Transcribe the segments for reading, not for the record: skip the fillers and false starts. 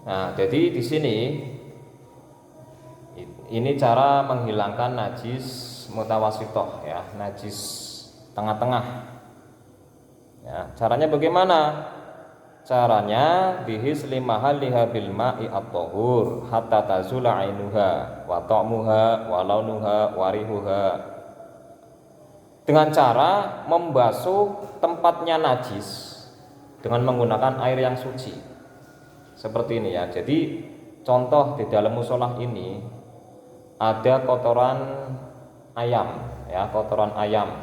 Nah, jadi di sini ini cara menghilangkan najis mutawasitoh ya, najis tengah-tengah. Ya, caranya bagaimana? Caranya bihis limahaliha bil ma'i at-tahur hatta tazula ainuha wa ta'muha wa launuha wa rihuha. Dengan cara membasuh tempatnya najis dengan menggunakan air yang suci. Seperti ini ya. Jadi contoh di dalam musolah ini ada kotoran ayam ya, kotoran ayam.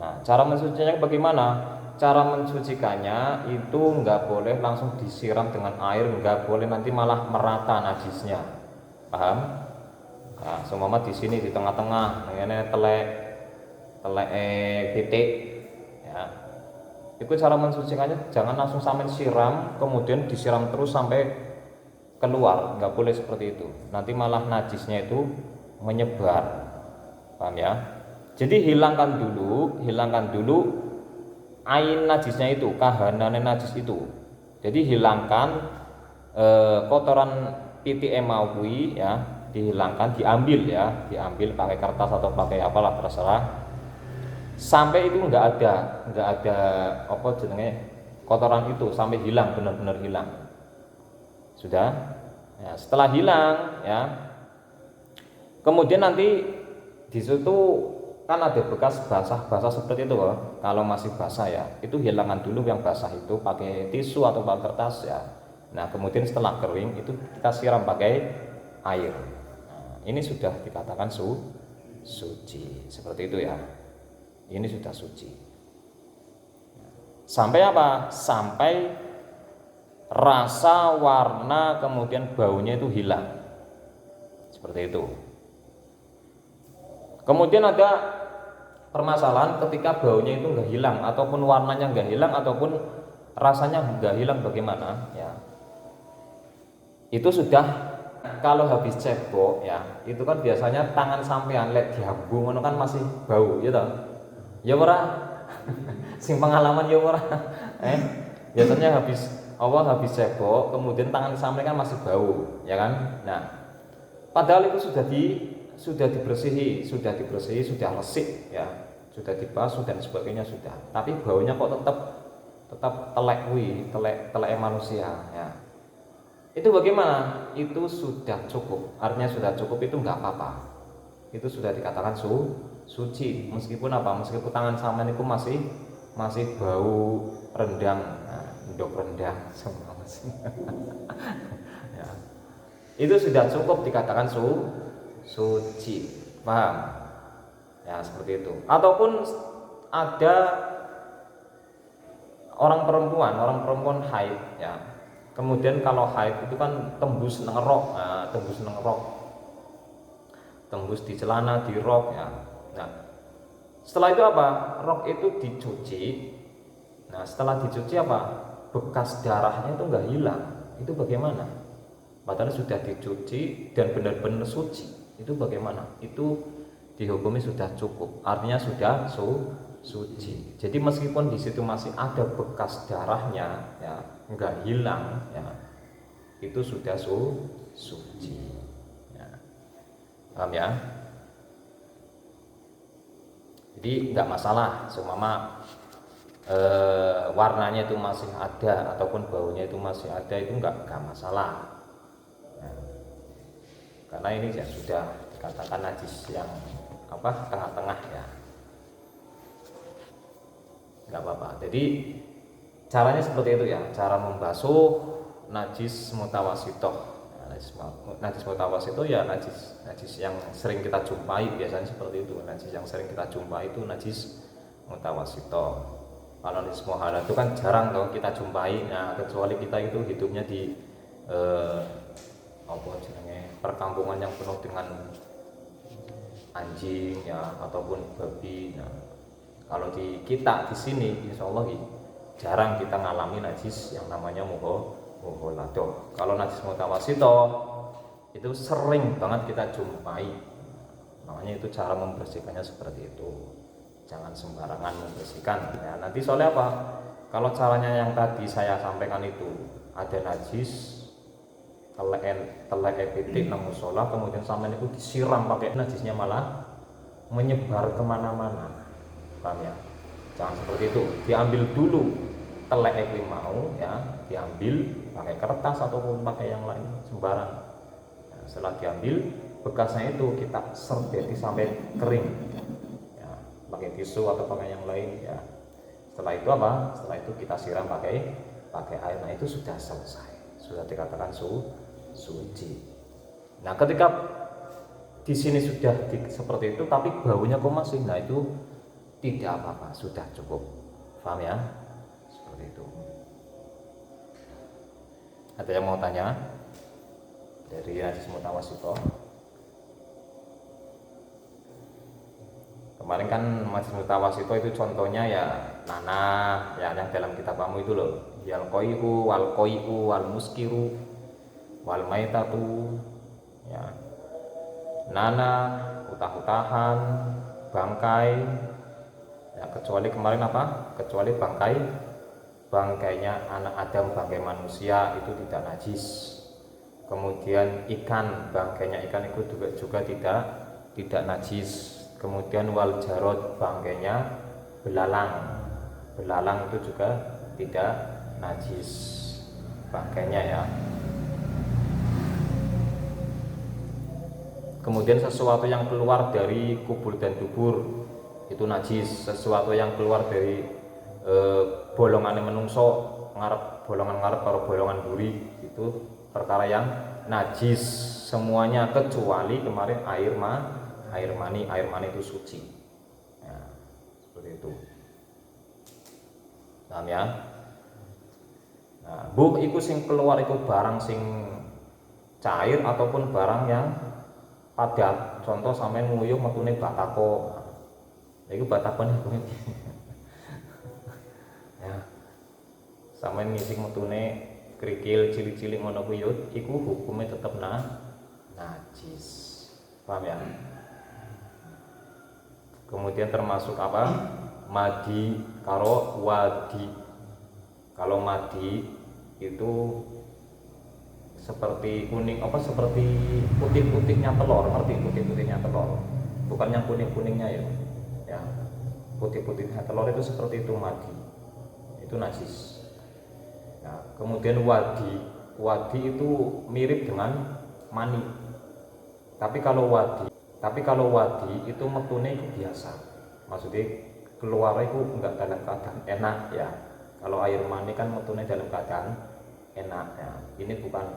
Nah, cara mensucinya bagaimana? Cara mensucikannya itu nggak boleh langsung disiram dengan air, nggak boleh nanti malah merata najisnya. Paham? Nah, seumpama di sini di tengah-tengah, ini telek titik ya. Itu cara mensucikannya jangan langsung sampai siram kemudian disiram terus sampai keluar, nggak boleh seperti itu. Nanti malah najisnya itu menyebar. Paham ya? Jadi hilangkan dulu ain najisnya itu, kahanan najis itu. Jadi hilangkan kotoran PTM maui ya, dihilangkan, diambil pakai kertas atau pakai apalah terserah. Sampai itu nggak ada apa jenenge kotoran itu sampai hilang, benar-benar hilang. Sudah? Ya, setelah hilang ya. Kemudian nanti di situ kan ada bekas basah seperti itu loh. Kalau masih basah ya, itu hilangkan dulu yang basah itu pakai tisu atau pakai kertas ya. Nah, kemudian setelah kering itu kita siram pakai air. Nah, ini sudah dikatakan suci. Seperti itu ya. Ini sudah suci. Sampai apa? Sampai rasa, warna, kemudian baunya itu hilang. Seperti itu. Kemudian ada permasalahan ketika baunya itu nggak hilang, ataupun warnanya nggak hilang, ataupun rasanya nggak hilang, bagaimana? Ya, itu sudah kalau habis cebok ya, itu kan biasanya tangan sampean lek diambung itu kan masih bau, gitu. Ya ora, sing pengalaman ya ora. Biasanya habis cebok, kemudian tangan sampean kan masih bau, ya kan? Nah, padahal itu sudah dibersihi, sudah resik ya, sudah dibasuh dan sebagainya sudah. Tapi baunya kok tetap telek manusia ya. Itu bagaimana? Itu sudah cukup. Artinya sudah cukup itu enggak apa-apa. Itu sudah dikatakan suci. Meskipun apa? Meskipun tangan sampean itu masih bau rendang. Nah, endok rendang semua masih. Ya. Itu sudah cukup dikatakan suci, paham? Ya seperti itu. Ataupun ada orang perempuan haid ya. Kemudian kalau haid itu kan tembus nang rok, nah, tembus di celana, di rok ya. Nah, setelah itu apa? Rok itu dicuci. Nah, setelah dicuci apa? Bekas darahnya itu nggak hilang. Itu bagaimana? Padahal sudah dicuci dan benar-benar suci. Itu bagaimana? Itu dihukumi sudah cukup, artinya sudah suci. Jadi meskipun di situ masih ada bekas darahnya ya, enggak hilang ya, itu sudah suci ya. Paham ya? Jadi enggak masalah seumpama warnanya itu masih ada ataupun baunya itu masih ada, itu enggak masalah. Karena ini ya sudah dikatakan najis yang tengah-tengah ya, nggak apa-apa. Jadi caranya seperti itu ya, cara membasuh najis mutawasitoh. Najis mutawasitoh ya najis yang sering kita jumpai, biasanya seperti itu. Najis yang sering kita jumpai itu najis mutawasitoh. Kalau najis muhala itu kan jarang kalau kita jumpai. Nah, kecuali kita itu hidupnya di perkampungan yang penuh dengan anjing ya ataupun babi. Nah, kalau di kita di sini insya Allah jarang kita ngalami najis yang namanya mughaladah. Kalau najis mutawasitoh itu sering banget kita jumpai. Makanya itu cara membersihkannya seperti itu. Jangan sembarangan membersihkan ya. Nanti soalnya apa? Kalau caranya yang tadi saya sampaikan itu ada najis telek epitik nang musola, kemudian sampean itu disiram pakai najisnya malah menyebar kemana-mana. Paham ya? Jangan seperti itu. Diambil dulu telek itu mau ya, diambil pakai kertas ataupun pakai yang lain sembarang. Nah, setelah diambil bekasnya itu kita serbeti sampai kering. Ya, pakai tisu atau pakai yang lain ya. Setelah itu apa? Setelah itu kita siram pakai air. Nah, itu sudah selesai. Sudah dikatakan suci. Nah, ketika di sini sudah seperti itu tapi baunya kok masih, nah itu tidak apa-apa, sudah cukup. Paham ya? Seperti itu. Ada yang mau tanya dari najis mutawasito? Kemarin kan najis mutawasito itu contohnya ya nanah ya, yang dalam kitab kamu itu loh, yal koihu wal muskiru wal maitatu ya, nanah, utah-utahan, bangkai ya, kecuali kemarin apa? Kecuali bangkainya anak Adam, bangkai manusia itu tidak najis. Kemudian ikan, bangkainya ikan itu juga tidak najis. Kemudian wal jarod, bangkainya belalang itu juga tidak najis bangkainya ya. Kemudian sesuatu yang keluar dari kubur dan dubur itu najis. Sesuatu yang keluar dari bolongan menungso, bolongan ngarep karo bolongan buri, itu perkara yang najis semuanya, kecuali kemarin air mani itu suci ya, seperti itu. Paham ya? Nah, iku sing keluar itu barang sing cair ataupun barang yang padat. Contoh sampean nguyuh metune batako. Iku batakon hukume ya. Sampean ngisi metune krikil cilik-cilik ngono kuwi iku hukume tetep najis. Paham ya? Kemudian termasuk apa? Madi karo wadi. Kalau madi itu seperti kuning seperti putih-putihnya telur, ngerti putih-putihnya telur, bukan yang kuning-kuningnya ya, putih-putihnya telur itu seperti itu madi, itu najis. Nah, kemudian wadi itu mirip dengan mani, tapi kalau wadi itu metune itu biasa, maksudnya keluar itu enggak dalam keadaan enak ya. Kalau air mani kan metune dalam keadaan enak ya. Ini bukan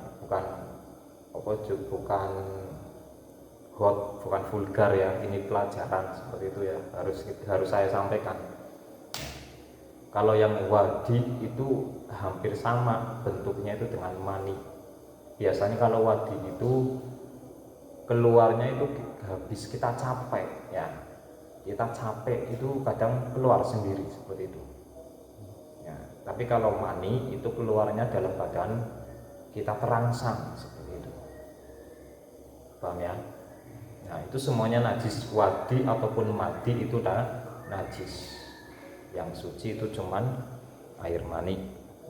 hot, bukan vulgar ya, ini pelajaran seperti itu ya, harus saya sampaikan. Kalau yang wadi itu hampir sama bentuknya itu dengan mani. Biasanya kalau wadi itu keluarnya itu habis kita capek ya, itu kadang keluar sendiri seperti itu ya. Tapi kalau mani itu keluarnya dalam badan kita terangsang seperti itu. Paham ya? Nah, itu semuanya najis. Wadi ataupun madi itu dah najis. Yang suci itu cuman air mani.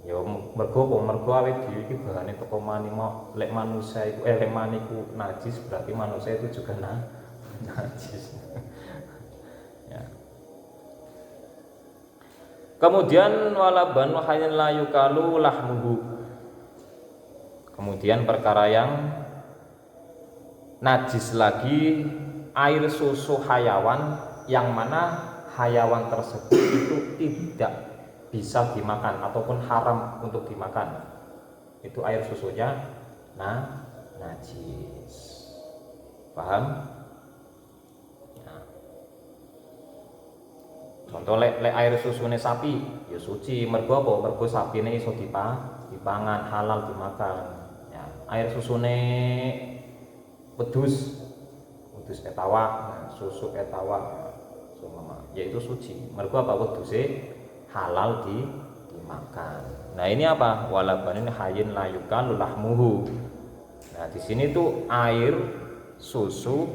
Ya mergo awake dhewe iki bahane teko mani mau lek manusia itu lek mani ku najis, berarti manusia itu juga najis. Ya. Kemudian walaban wahayin la yukalu lahmuhu. Kemudian perkara yang najis lagi, air susu hayawan yang mana hayawan tersebut itu tidak bisa dimakan ataupun haram untuk dimakan. Itu air susunya najis. Paham? Nah. Contoh lek air susune sapi ya suci, mergo apa? Mergo sapine iso dipangan, halal dimakan. Air susune wedhus etawa, susu etawa yaitu suci. Mergo apa? Wedhuse halal dimakan. Nah, ini apa? Walabanin hayyin la yukalu lahmuhu. Nah, di sini tuh air susu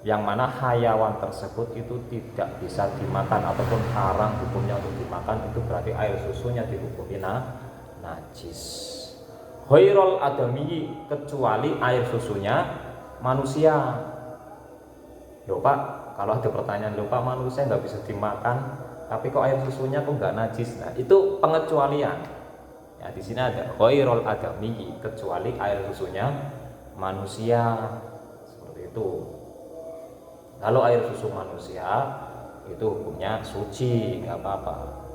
yang mana hayawan tersebut itu tidak bisa dimakan ataupun haram hukumnya untuk dimakan, itu berarti air susunya dihukumi najis. ghairul adami, kecuali air susunya manusia. Loh Pak, kalau ada pertanyaan, loh Pak, manusia nggak bisa dimakan, tapi kok air susunya kok nggak najis? Nah, itu pengecualian. Ya, di sini ada ghairul adami, kecuali air susunya manusia. Seperti itu. Kalau air susu manusia itu hukumnya suci, nggak apa-apa.